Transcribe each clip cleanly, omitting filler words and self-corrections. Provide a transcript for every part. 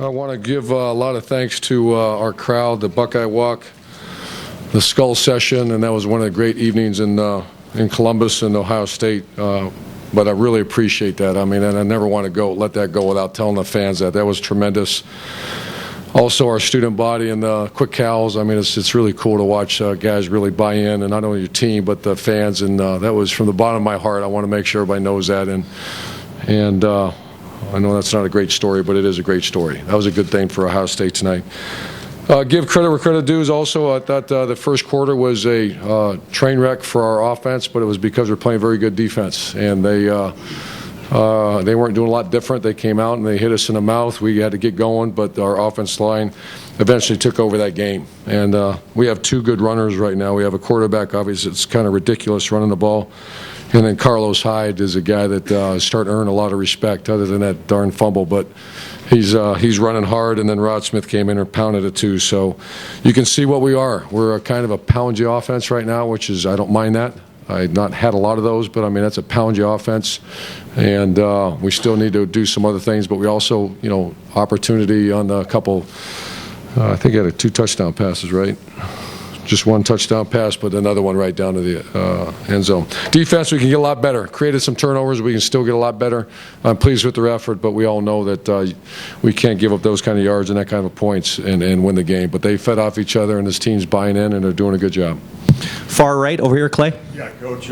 I want to give a lot of thanks to our crowd, the Buckeye Walk, the Skull Session, and that was one of the great evenings in Columbus and Ohio State. But I really appreciate that. I mean, and I never want to let that go without telling the fans that. That was tremendous. Also, our student body and the Quick Cows. I mean, it's really cool to watch guys really buy in, and not only your team but the fans. And that was from the bottom of my heart. I want to make sure everybody knows that. And I know that's not a great story, but it is a great story. That was a good thing for Ohio State tonight. Give credit where credit due. Also, I thought the first quarter was a train wreck for our offense, but it was because we're playing very good defense, and they weren't doing a lot different. They came out and they hit us in the mouth. We had to get going, but our offense line eventually took over that game. And we have two good runners right now. We have a quarterback, obviously, it's kind of ridiculous running the ball. And then Carlos Hyde is a guy that is starting to earn a lot of respect, other than that darn fumble. But he's running hard, and then Rod Smith came in and pounded it too. So you can see what we are. We're a kind of a pound you offense right now, which is, I don't mind that. I've not had a lot of those, but I mean, that's a pound you offense. And we still need to do some other things, but we also, opportunity on a couple, I think I had 2 touchdown passes, right? Just 1 touchdown pass, but another one right down to the end zone. Defense, we can get a lot better. Created some turnovers. We can still get a lot better. I'm pleased with their effort, but we all know that we can't give up those kind of yards and that kind of points and win the game. But they fed off each other, and this team's buying in, and they're doing a good job. Far right, over here, Clay. Yeah, Coach,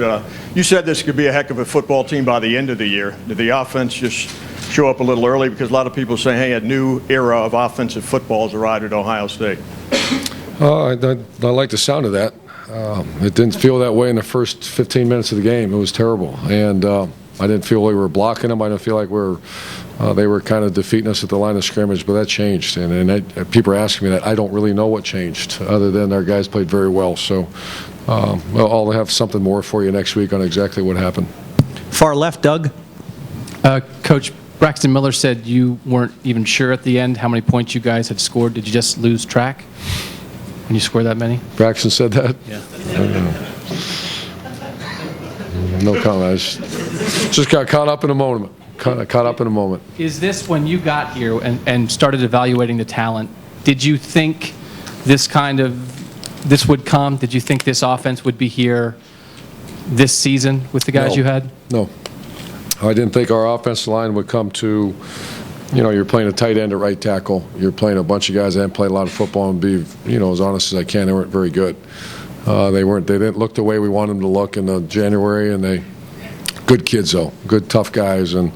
you said this could be a heck of a football team by the end of the year. Did the offense just show up a little early? Because a lot of people say, hey, a new era of offensive football has arrived at Ohio State. I like the sound of that. It didn't feel that way in the first 15 minutes of the game. It was terrible. And I didn't feel we were blocking them. I didn't feel like they were kind of defeating us at the line of scrimmage, but that changed. And people are asking me that. I don't really know what changed, other than our guys played very well. So I'll have something more for you next week on exactly what happened. Far left, Doug. Coach, Braxton Miller said you weren't even sure at the end how many points you guys had scored. Did you just lose track when you scored that many? Braxton said that? Yeah. No comment. I just got caught up in a moment. Caught up in a moment. Is this, when you got here and started evaluating the talent, did you think this would come? Did you think this offense would be here this season with the guys you had? No. I didn't think our offensive line would come to, you're playing a tight end at right tackle. You're playing a bunch of guys that haven't played a lot of football, and be, as honest as I can, they weren't very good. They didn't look the way we wanted them to look in January, and good kids though, good tough guys, and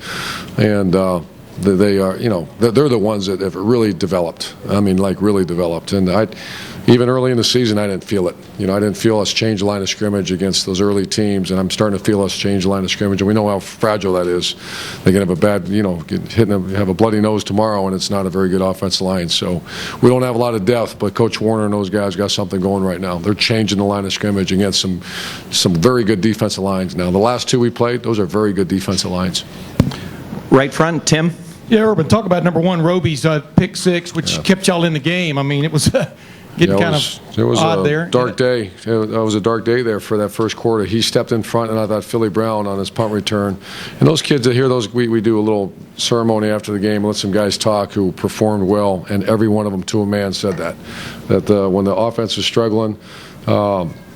they are, they're the ones that have really developed. I mean, like really developed. And even early in the season, I didn't feel it. I didn't feel us change the line of scrimmage against those early teams, and I'm starting to feel us change the line of scrimmage. And we know how fragile that is. They can have a bad, have a bloody nose tomorrow, and it's not a very good offensive line. So we don't have a lot of depth, but Coach Warner and those guys got something going right now. They're changing the line of scrimmage against some very good defensive lines. Now, the last 2 we played, those are very good defensive lines. Right front, Tim. Yeah, Urban, talk about number 1, Roby's pick 6, which kept y'all in the game. I mean, it was getting kind of odd there. Dark day. It was a dark day there for that first quarter. He stepped in front, and I thought Philly Brown on his punt return. And those kids that hear those, we do a little ceremony after the game and let some guys talk who performed well, and every one of them to a man said that when the offense was struggling,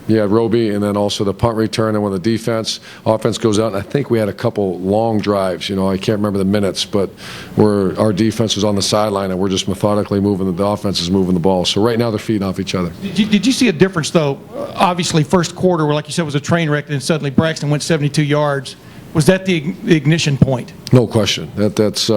yeah, Roby, and then also the punt return, and when the offense goes out, and I think we had a couple long drives, I can't remember the minutes, but where our defense was on the sideline and we're just methodically moving, the offense is moving the ball. So right now they're feeding off each other. Did you see a difference, though? Obviously, first quarter, where, like you said, was a train wreck, and suddenly Braxton went 72 yards. Was that the ignition point? No question. That's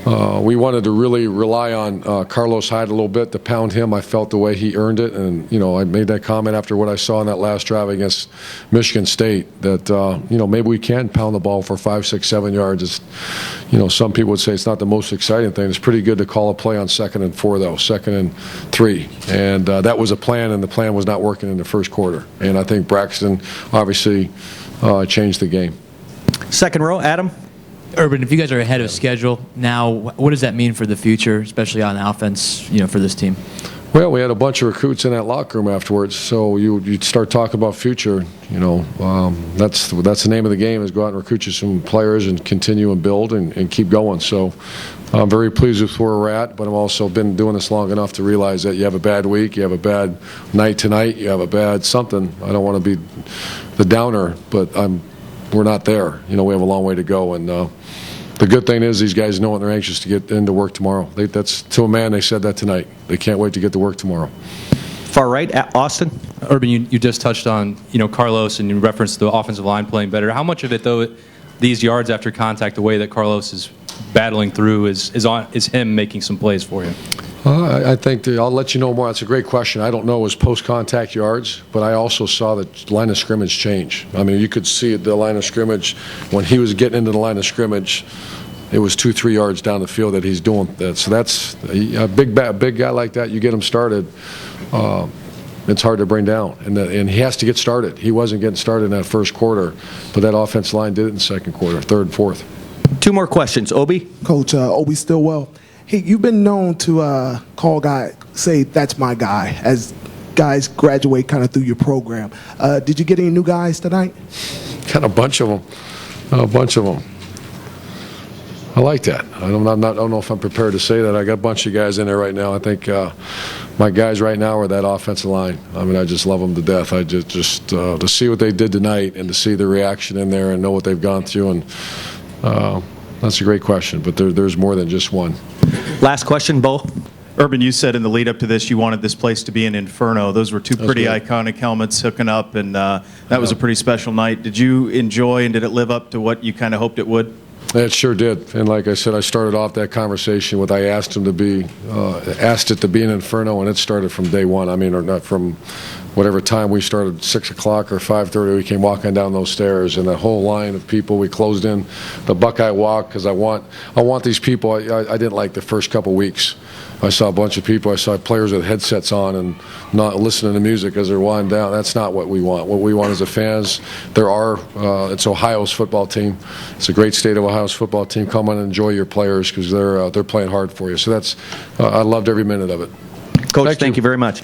we wanted to really rely on Carlos Hyde a little bit to pound him. I felt the way he earned it, and I made that comment after what I saw in that last drive against Michigan State that maybe we can pound the ball for 5, 6, 7 yards. It's, some people would say it's not the most exciting thing. It's pretty good to call a play on 2nd and 4 though, 2nd and 3, and that was a plan, and the plan was not working in the first quarter. And I think Braxton obviously changed the game. Second row, Adam. Urban, if you guys are ahead of schedule now, what does that mean for the future, especially on offense, for this team? Well, we had a bunch of recruits in that locker room afterwards, so you'd start talking about future. That's the name of the game, is go out and recruit you some players and continue and build and keep going. So I'm very pleased with where we're at, but I've also been doing this long enough to realize that you have a bad week, you have a bad night tonight, you have a bad something. I don't want to be the downer, but we're not there. We have a long way to go, and the good thing is these guys know and they're anxious to get into work tomorrow. That's to a man. They said that tonight. They can't wait to get to work tomorrow. Far right, Austin. Urban, you just touched on Carlos, and you referenced the offensive line playing better. How much of it, though, these yards after contact, the way that Carlos is battling through, is him making some plays for you? I think I'll let you know more. That's a great question. I don't know his post-contact yards, but I also saw the line of scrimmage change. I mean, you could see the line of scrimmage when he was getting into the line of scrimmage. It was 2-3 yards down the field that he's doing that. So that's a big guy like that. You get him started, it's hard to bring down, and he has to get started. He wasn't getting started in that first quarter, but that offensive line did it in the second quarter, third and fourth. 2 more questions. Obi? Coach Obi Stillwell. Hey, you've been known to call guys, say, that's my guy, as guys graduate kind of through your program. Did you get any new guys tonight? Got a bunch of them. I like that. I don't know if I'm prepared to say that. I got a bunch of guys in there right now. I think my guys right now are that offensive line. I mean, I just love them to death. I just to see what they did tonight and to see the reaction in there and know what they've gone through. And that's a great question, but there's more than just one. Last question, Bo. Urban, you said in the lead up to this you wanted this place to be an inferno. Those were two pretty iconic helmets hooking up, and that was a pretty special night. Did you enjoy, and did it live up to what you kind of hoped it would? It sure did. And like I said, I started off that conversation with I asked it to be an inferno, and it started from day one. I mean, or not from whatever time we started, 6 o'clock or 5:30, we came walking down those stairs, and that whole line of people, we closed in the Buckeye walk, because I want these people. I didn't like the first couple weeks. I saw a bunch of people. I saw players with headsets on and not listening to music as they're winding down. That's not what we want. What we want as a fans, it's Ohio's football team. It's a great state of Ohio's football team. Come on and enjoy your players, because they're playing hard for you. So I loved every minute of it. Coach, thank you very much.